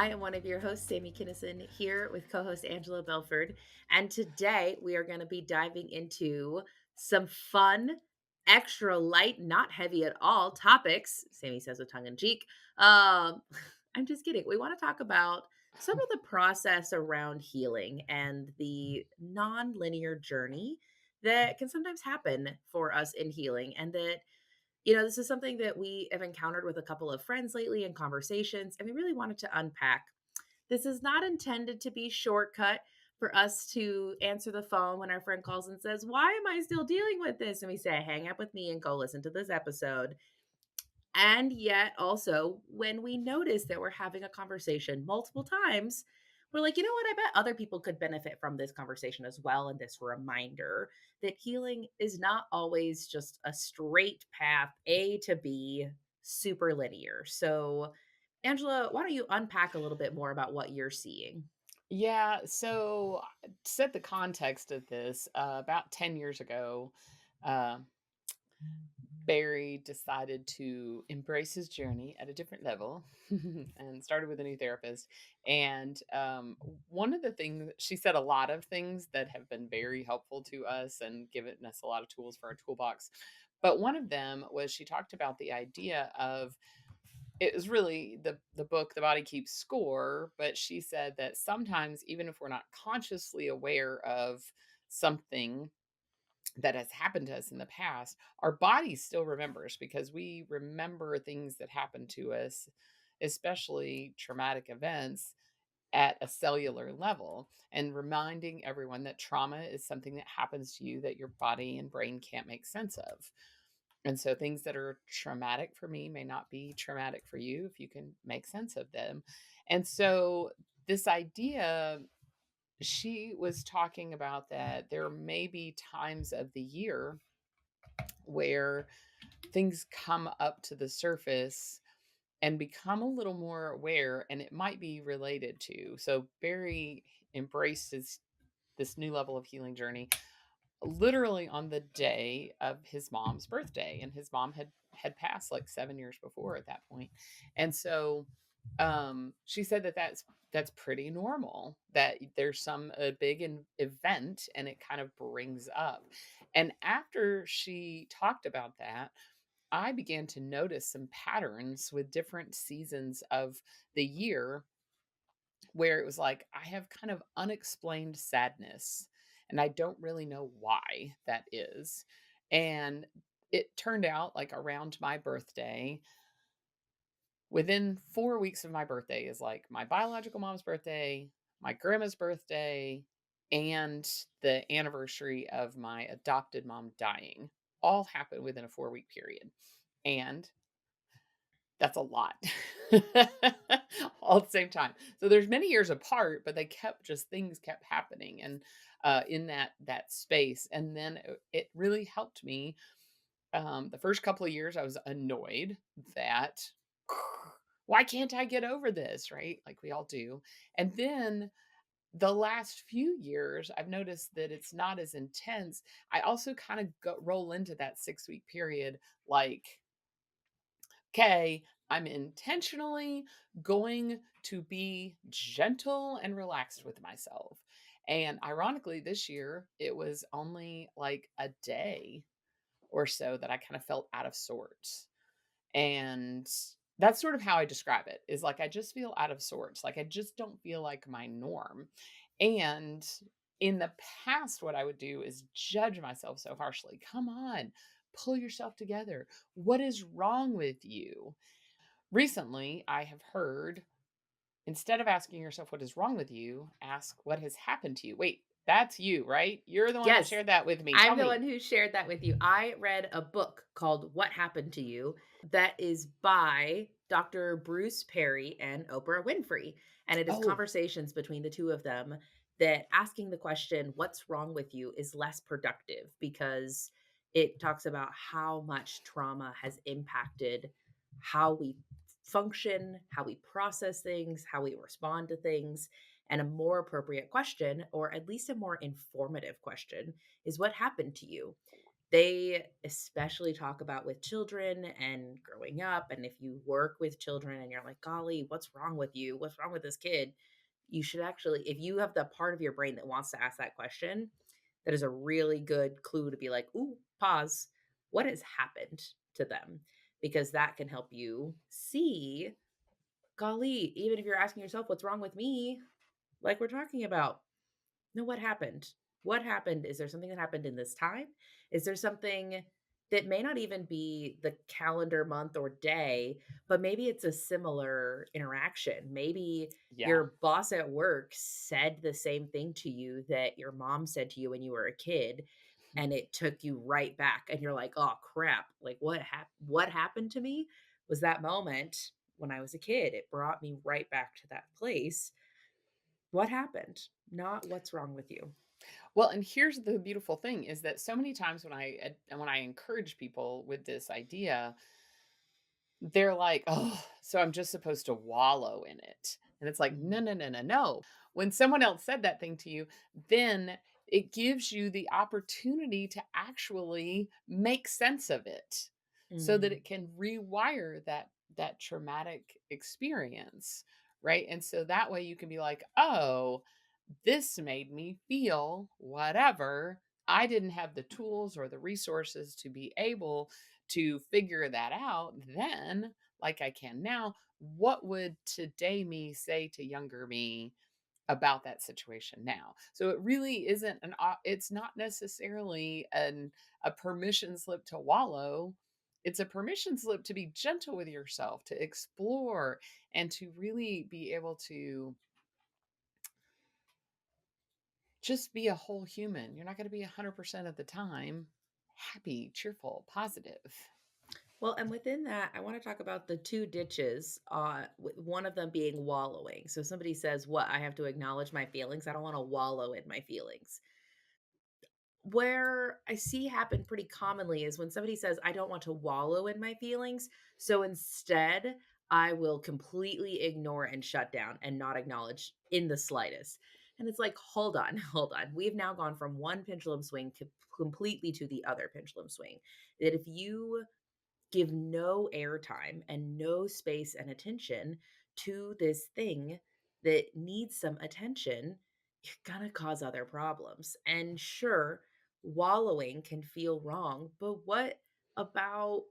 I am one of your hosts, Sami Kinnison, here with co host Angela Belford. And today we are going to be diving into some fun, extra light, not heavy at all topics. Sami says with tongue in cheek. Um, I'm just kidding. We want to talk about some of the process around healing and the non-linear journey that can sometimes happen for us in healing, and that this is something that we have encountered with a couple of friends lately in conversations, and we really wanted to unpack. This is not intended to be shortcut for us to answer the phone when our friend calls and says, "Why am I still dealing with this?" And we say, "Hang up with me and go listen to this episode." And yet, also, when we notice that we're having a conversation multiple times, we're like, you know what? I bet other people could benefit from this conversation as well. And this reminder that healing is not always just a straight path, A to B, super linear. So, Angela, why don't you unpack a little bit more about what you're seeing? To set the context of this, about 10 years ago, uh, Barry decided to embrace his journey at a different level and started with a new therapist. And one of the things she said, a lot of things that have been very helpful to us and given us a lot of tools for our toolbox. But one of them was she talked about the idea of it was really the book The Body Keeps Score, but she said that sometimes even if we're not consciously aware of something that has happened to us in the past, our body still remembers because we remember things that happened to us, especially traumatic events at a cellular level, and reminding everyone that trauma is something that happens to you that your body and brain can't make sense of. And so things that are traumatic for me may not be traumatic for you if you can make sense of them. And so this idea, she was talking about that there may be times of the year where things come up to the surface and become a little more aware, and it might be related to. So Barry embraced this new level of healing journey literally on the day of his mom's birthday, and his mom had passed like 7 years before at that point. And so she said that that's pretty normal, that there's some a big event and it kind of brings up. And after she talked about that, I began to notice some patterns with different seasons of the year where it was like I have kind of unexplained sadness and I don't really know why that is. And it turned out like around my birthday, within 4 weeks of my birthday is like my biological mom's birthday, my grandma's birthday, and the anniversary of my adopted mom dying. All happened within a 4-week period. And that's a lot. All at the same time. So there's many years apart, but they kept just things kept happening and in that space. And then it really helped me. The first couple of years I was annoyed that why can't I get over this, right? Like we all do. And then the last few years, I've noticed that it's not as intense. I also kind of roll into that 6-week period like, okay, I'm intentionally going to be gentle and relaxed with myself. And ironically, this year, it was only like a day or so that I kind of felt out of sorts. And that's sort of how I describe it is like I just feel out of sorts. Like I just don't feel like my norm. And in the past, what I would do is judge myself so harshly. Come on, pull yourself together. What is wrong with you? Recently, I have heard instead of asking yourself what is wrong with you, ask what has happened to you. Wait, that's you, right? You're the one that Yes, shared that with me. I'm Tell the me. one who shared that with you. I read a book called What Happened to You that is by Dr. Bruce Perry and Oprah Winfrey. And it is Oh, conversations between the two of them that asking the question, "What's wrong with you?" is less productive because it talks about how much trauma has impacted how we function, how we process things, how we respond to things. And a more appropriate question, or at least a more informative question, is what happened to you? They especially talk about with children and growing up, and if you work with children and you're like, "Golly, what's wrong with you? What's wrong with this kid?" You should actually, if you have the part of your brain that wants to ask that question, that is a really good clue to be like, "Ooh, pause. What has happened to them?" Because that can help you see, golly, even if you're asking yourself, "What's wrong with me?" Like we're talking about, no, what happened? What happened? Is there something that happened in this time? Is there something that may not even be the calendar month or day, but maybe it's a similar interaction? Maybe Yeah. your boss at work said the same thing to you that your mom said to you when you were a kid, and it took you right back, and you're like, "Oh crap! Like what happened to me was that moment when I was a kid. It brought me right back to that place. What happened? Not what's wrong with you." Well, and here's the beautiful thing is that so many times when I encourage people with this idea, they're like, "Oh, so I'm just supposed to wallow in it." And it's like, "No, Mhm. no, no, no, no." When someone else said that thing to you, then it gives you the opportunity to actually make sense of it so that Mhm. it can rewire that traumatic experience, right? And so that way you can be like, "Oh, this made me feel whatever. I didn't have the tools or the resources to be able to figure that out then, like I can now. What would today me say to younger me about that situation now?" So it really isn't it's not necessarily a permission slip to wallow. It's a permission slip to be gentle with yourself, to explore, and to really be able to just be a whole human. You're not gonna be 100% of the time happy, cheerful, positive. Well, and within that, I want to talk about the two ditches, one of them being wallowing. So somebody says, "What? I have to acknowledge my feelings. I don't want to wallow in my feelings." Where I see happen pretty commonly is when somebody says, "I don't want to wallow in my feelings. So instead, I will completely ignore and shut down and not acknowledge in the slightest." And it's like, hold on, hold on. We've now gone from one pendulum swing completely to the other pendulum swing. That if you give no airtime and no space and attention to this thing that needs some attention, you're gonna cause other problems. And sure, wallowing can feel wrong, but what about,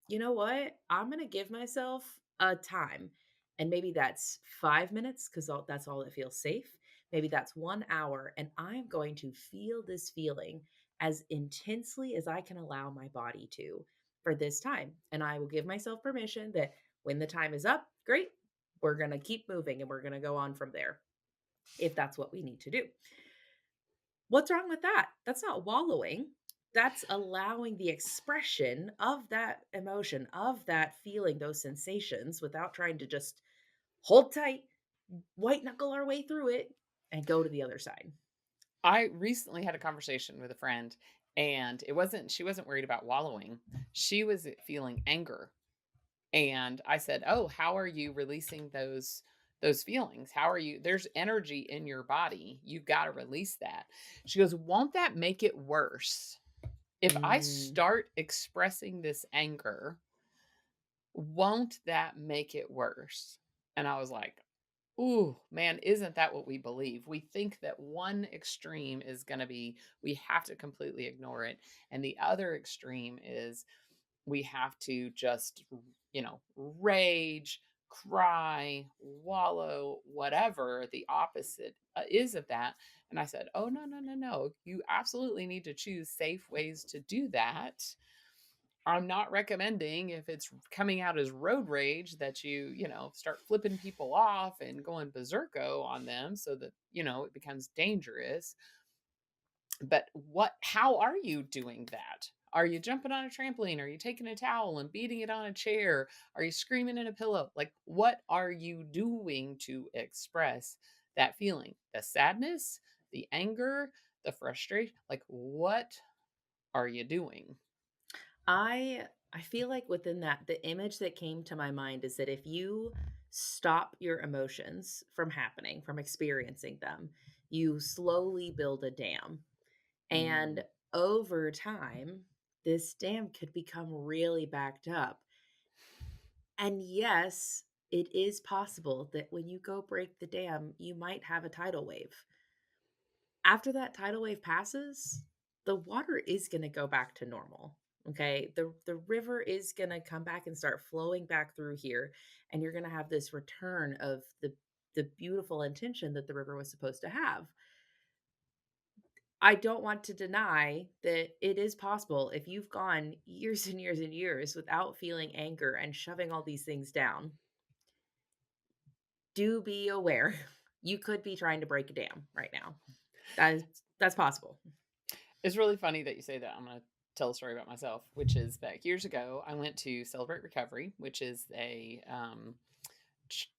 you know what? I'm gonna give myself a time. And maybe that's 5 minutes because that's all that feels safe. Maybe that's 1 hour. And I'm going to feel this feeling as intensely as I can allow my body to for this time. And I will give myself permission that when the time is up, great, we're going to keep moving and we're going to go on from there if that's what we need to do. What's wrong with that? That's not wallowing. That's allowing the expression of that emotion, of that feeling, those sensations without trying to just hold tight, white knuckle our way through it, and go to the other side. I recently had a conversation with a friend, and she wasn't worried about wallowing. She was feeling anger. And I said, "Oh, how are you releasing those feelings? How are you There's energy in your body. You've got to release that." She goes, "Won't that make it worse? If I Mm. start expressing this anger, won't that make it worse?" And I was like, "Ooh, man, isn't that what we believe? We think that one extreme is going to be we have to completely ignore it, and the other extreme is we have to just, rage, cry, wallow, whatever the opposite is of that." And I said, "Oh, no, no, no, no. You absolutely need to choose safe ways to do that. I'm not recommending if it's coming out as road rage that start flipping people off and going berserko on them so that, it becomes dangerous. But how are you doing that? Are you jumping on a trampoline? Are you taking a towel and beating it on a chair? Are you screaming in a pillow? Like, what are you doing to express that feeling? The sadness, the anger, the frustration? Like, what are you doing?" I feel like within that, the image that came to my mind is that if you stop your emotions from happening, from experiencing them, you slowly build a dam. Mm, And over time, this dam could become really backed up. And yes, it is possible that when you go break the dam, you might have a tidal wave. After that tidal wave passes, the water is gonna go back to normal, okay? The river is gonna come back and start flowing back through here, and you're gonna have this return of the beautiful intention that the river was supposed to have. I don't want to deny that it is possible if you've gone years and years and years without feeling anger and shoving all these things down, do be aware you could be trying to break a dam right now. That's possible. It's really funny that you say that. I'm gonna tell a story about myself, which is back years ago, I went to Celebrate Recovery, which is a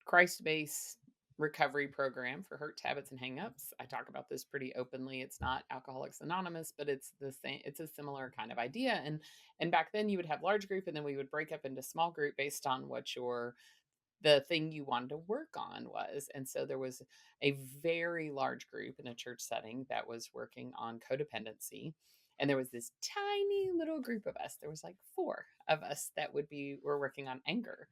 Christ-based recovery program for hurts, habits, and hangups. I talk about this pretty openly. It's not Alcoholics Anonymous, but it's the same. It's a similar kind of idea. And back then, you would have large group, and then we would break up into small group based on what your the thing you wanted to work on was. And so there was a very large group in a church setting that was working on codependency. And there was this tiny little group of us. There was like four of us that were working on anger.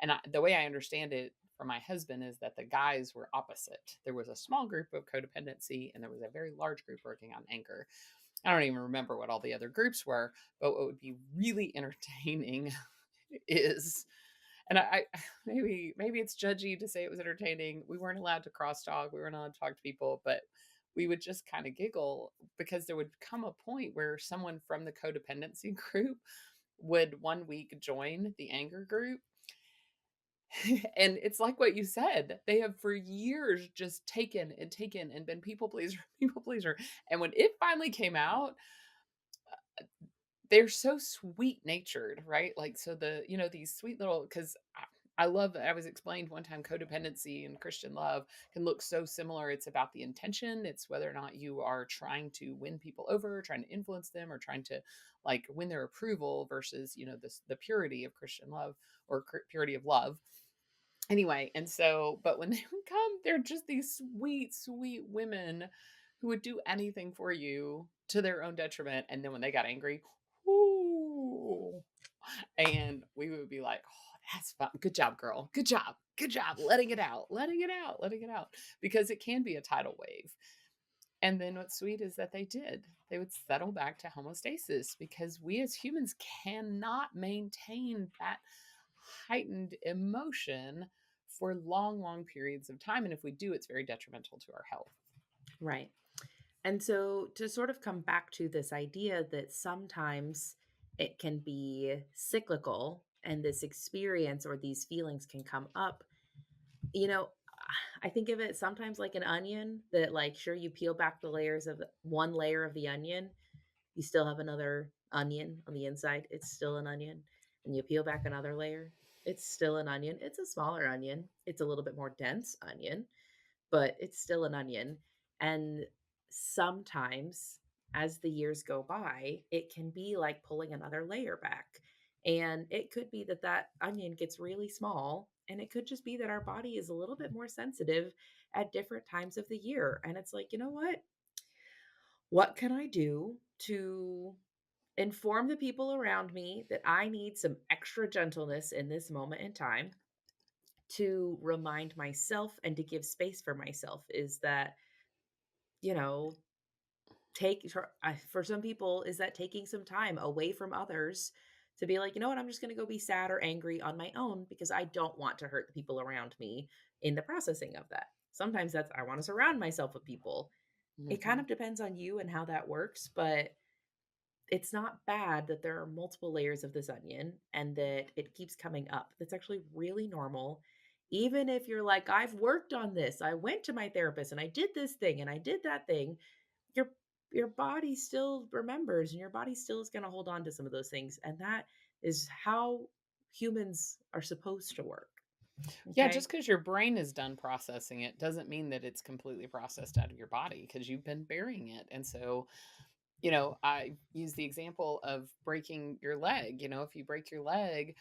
And the way I understand it for my husband is that the guys were opposite. There was a small group of codependency and there was a very large group working on anger. I don't even remember what all the other groups were, but what would be really entertaining is, and maybe it's judgy to say it was entertaining. We weren't allowed to crosstalk. We weren't allowed to talk to people, but we would just kind of giggle because there would come a point where someone from the codependency group would one week join the anger group. And it's like what you said. They have for years just taken and been people pleaser, people pleaser. And when it finally came out, they're so sweet natured, right? Like, so these sweet little, because I love, I was explained one time, codependency and Christian love can look so similar. It's about the intention. It's whether or not you are trying to win people over, trying to influence them, or trying to like win their approval versus, the purity of Christian love or purity of love. Anyway, and so, but when they would come, they're just these sweet, sweet women who would do anything for you to their own detriment. And then when they got angry, ooh, and we would be like, "Oh, that's fun. Good job, girl. Good job. Good job. Letting it out. Letting it out. Letting it out." Because it can be a tidal wave. And then what's sweet is that they did. They would settle back to homeostasis because we as humans cannot maintain that heightened emotion for long, long periods of time. And if we do, it's very detrimental to our health. Right. And so to sort of come back to this idea that sometimes it can be cyclical and this experience or these feelings can come up, you know, I think of it sometimes like an onion that, like, sure, you peel back the layers of one layer of the onion, you still have another onion on the inside. It's still an onion. And you peel back another layer, it's still an onion. It's a smaller onion. It's a little bit more dense onion, but it's still an onion. And sometimes as the years go by, it can be like pulling another layer back. And it could be that that onion gets really small. And it could just be that our body is a little bit more sensitive at different times of the year. And it's like, you know what? What can I do to inform the people around me that I need some extra gentleness in this moment in time, to remind myself and to give space for myself? Is that, you know, for some people, is that taking some time away from others to be like, you know what, I'm just going to go be sad or angry on my own because I don't want to hurt the people around me in the processing of that. Sometimes that's, I want to surround myself with people. It kind Hmm. of depends on you and how that works, but it's not bad that there are multiple layers of this onion and that it keeps coming up. That's actually really normal. Even if you're like, I've worked on this, I went to my therapist and I did this thing and I did that thing, your your body still remembers and your body still is going to hold on to some of those things. And that is how humans are supposed to work. Yeah, Okay. just because your brain is done processing it doesn't mean that it's completely processed out of your body because you've been burying it. And so, I use the example of breaking your leg. If you break your leg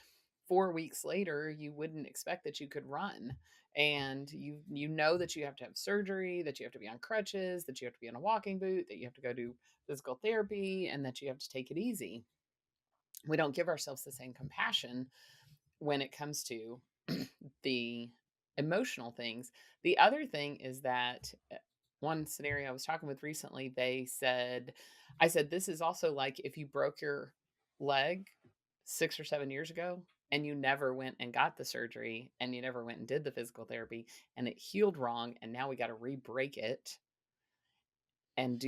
4 weeks later, you wouldn't expect that you could run. And you know that you have to have surgery, that you have to be on crutches, that you have to be in a walking boot, that you have to go do physical therapy, and that you have to take it easy. we don't give ourselves the same compassion when it comes to the emotional things. The other thing is that one scenario I was talking with recently, I said, this is also like if you broke your leg 6 or 7 years ago and you never went and got the surgery and you never went and did the physical therapy and it healed wrong. And now we got to re break it and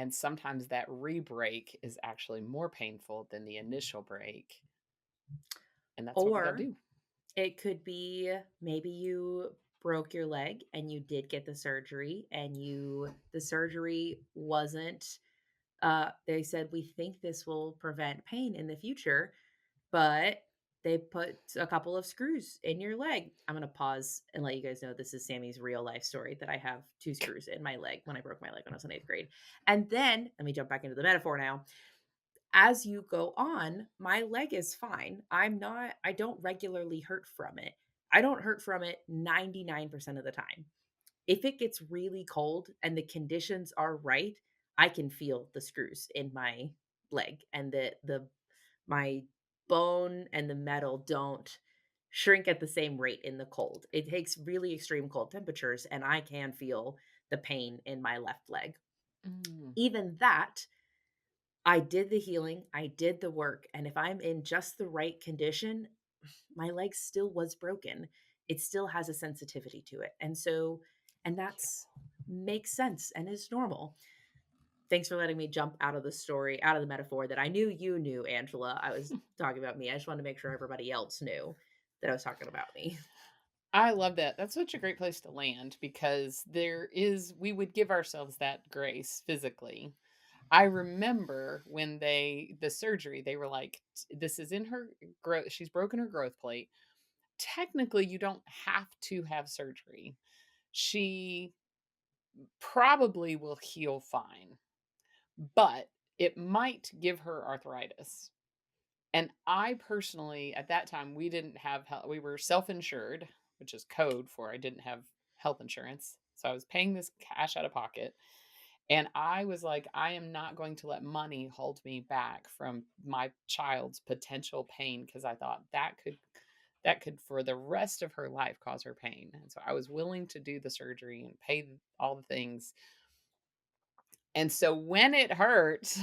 sometimes that re-break is actually more painful than the initial break. And that's what we got to Or do. it could be maybe you broke your leg and you did get the surgery and the surgery wasn't they said we think this will prevent pain in the future, but they put a couple of screws in your leg. I'm going to pause and let you guys know this is Sammy's real life story that I have two screws in my leg when I broke my leg when I was in 8th grade. And then let me jump back into the metaphor now. As you go on, my leg is fine. I don't regularly hurt from it. I don't hurt from it 99% of the time. If it gets really cold and the conditions are right, I can feel the screws in my leg and the my bone and the metal don't shrink at the same rate in the cold. It takes really extreme cold temperatures and I can feel the pain in my left leg. Mm. Even that, I did the healing, I did the work, and if I'm in just the right condition, my leg still was broken. It still has a sensitivity to it. And that's makes sense and is normal. Thanks for letting me jump out of the story, out of the metaphor that I knew you knew, Angela. I was talking about me. I just wanted to make sure everybody else knew that I was talking about me. I love that. That's such a great place to land because we would give ourselves that grace physically. I remember when the surgery, they were like, this is in her growth. She's broken her growth plate. Technically, you don't have to have surgery. She probably will heal fine, but it might give her arthritis. And I personally, at that time, we didn't have we were self-insured, which is code for I didn't have health insurance. So I was paying this cash out of pocket. And I was like, I am not going to let money hold me back from my child's potential pain because I thought that could for the rest of her life cause her pain. And so I was willing to do the surgery and pay all the things. And so when it hurts,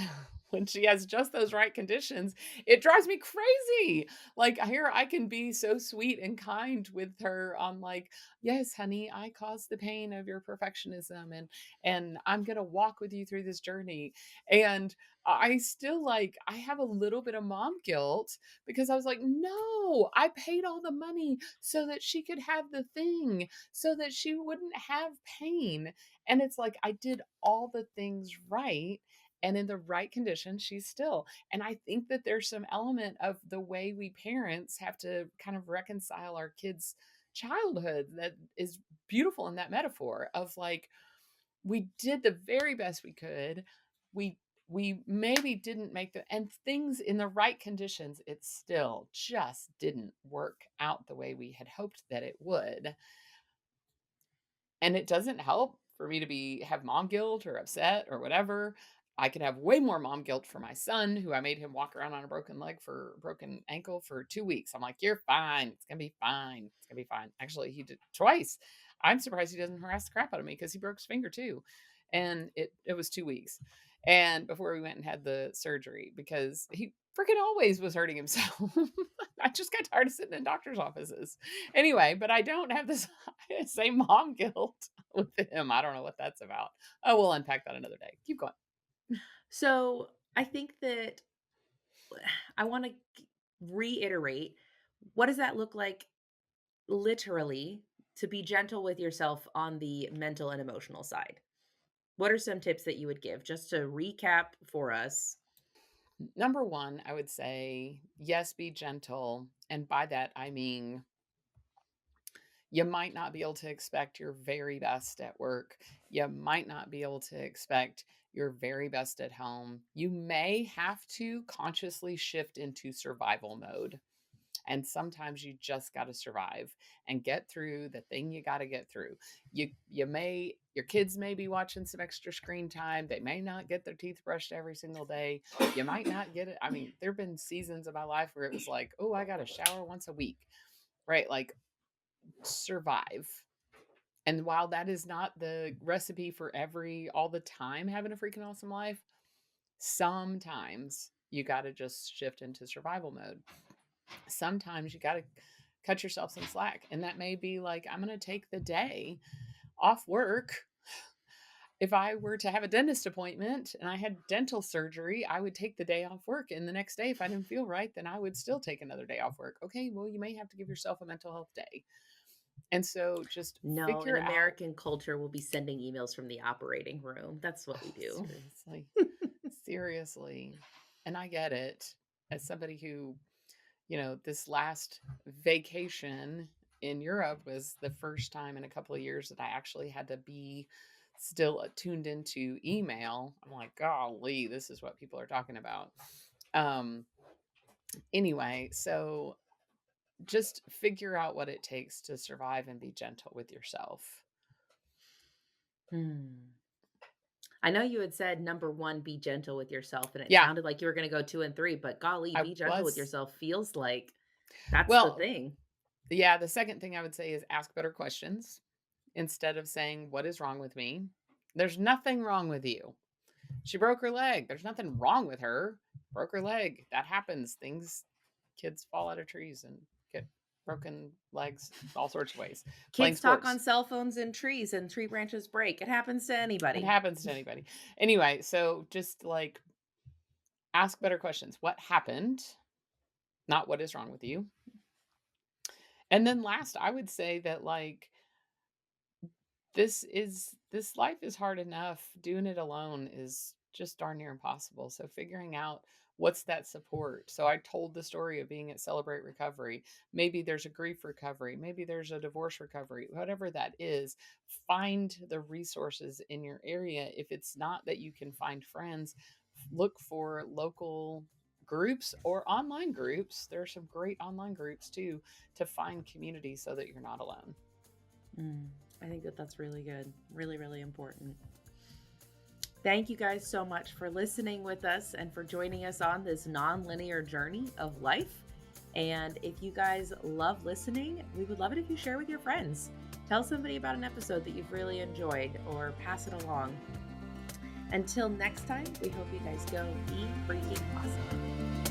when she has just those right conditions, it drives me crazy. Like here I can be so sweet and kind with her on like, "Yes, honey, I caused the pain of your perfectionism and I'm going to walk with you through this journey." And I still I have a little bit of mom guilt because I was like, "No, I paid all the money so that she could have the thing, so that she wouldn't have pain." And it's like I did all the things right and in the right condition, she's still. And I think that there's some element of the way we parents have to kind of reconcile our kids' childhood that is beautiful in that metaphor of like we did the very best we could. We maybe didn't make the and things in the right conditions, it still just didn't work out the way we had hoped that it would. And it doesn't help for me to have mom guilt or upset or whatever. I could have way more mom guilt for my son, who I made him walk around on a broken ankle for 2 weeks. I'm like, "You're fine. It's gonna be fine. It's gonna be fine." Actually, he did twice. I'm surprised he doesn't harass the crap out of me because he broke his finger too. And it was 2 weeks. And before we went and had the surgery because he freaking always was hurting himself. I just got tired of sitting in doctor's offices. Anyway, but I don't have this same mom guilt with him. I don't know what that's about. Oh, we'll unpack that another day. Keep going. So I think that I want to reiterate, what does that look like literally to be gentle with yourself on the mental and emotional side? What are some tips that you would give just to recap for us? Number one, I would say, yes, be gentle. And by that, I mean, you might not be able to expect your very best at work. You might not be able to expect your very best at home. You may have to consciously shift into survival mode. And sometimes you just got to survive and get through the thing you got to get through. Your kids may be watching some extra screen time. They may not get their teeth brushed every single day. You might not get it. I mean, there've been seasons of my life where it was like, oh, I got to shower once a week, right? Like, survive. And while that is not the recipe for all the time having a freaking awesome life, sometimes you got to just shift into survival mode. Sometimes you got to cut yourself some slack. And that may be like, I'm going to take the day off work. If I were to have a dentist appointment and I had dental surgery, I would take the day off work. And the next day, if I didn't feel right, then I would still take another day off work. Okay, well, you may have to give yourself a mental health day. And so just No, in figure out. American culture, we'll be sending emails from the operating room. That's what we do. Seriously. Seriously. And I get it. As somebody who, this last vacation in Europe was the first time in a couple of years that I actually had to be still tuned into email. I'm like, golly, this is what people are talking about. Anyway, so just figure out what it takes to survive and be gentle with yourself. I know you had said number 1, be gentle with yourself, and it Yeah, sounded like you were going to go 2 and 3, but golly, I be gentle with was. yourself feels like that's the Well, thing. yeah, the second thing I would say is ask better questions instead of saying, what is wrong with me? There's nothing wrong with you. She broke her leg. There's nothing wrong with her. Broke her leg. That happens. Kids fall out of trees and get broken legs all sorts of ways. Playing Kids talk on sports. cell phones in trees and tree branches break. It happens to It anybody. happens to anybody. Anyway, so just like ask better questions. What happened? Not what is wrong with you. And then last, I would say that like this life is hard enough. Doing it alone is just darn near impossible. So figuring out what's that support. So I told the story of being at Celebrate Recovery. Maybe there's a grief recovery, maybe there's a divorce recovery, whatever that is. Find the resources in your area. If it's not that you can find friends, look for local groups or online groups. There are some great online groups too to find community so that you're not alone. I think that that's really good. Really, really important. Thank you guys so much for listening with us and for joining us on this nonlinear journey of life. And if you guys love listening, we would love it if you share with your friends. Tell somebody about an episode that you've really enjoyed or pass it along. Until next time, we hope you guys go be freaking awesome.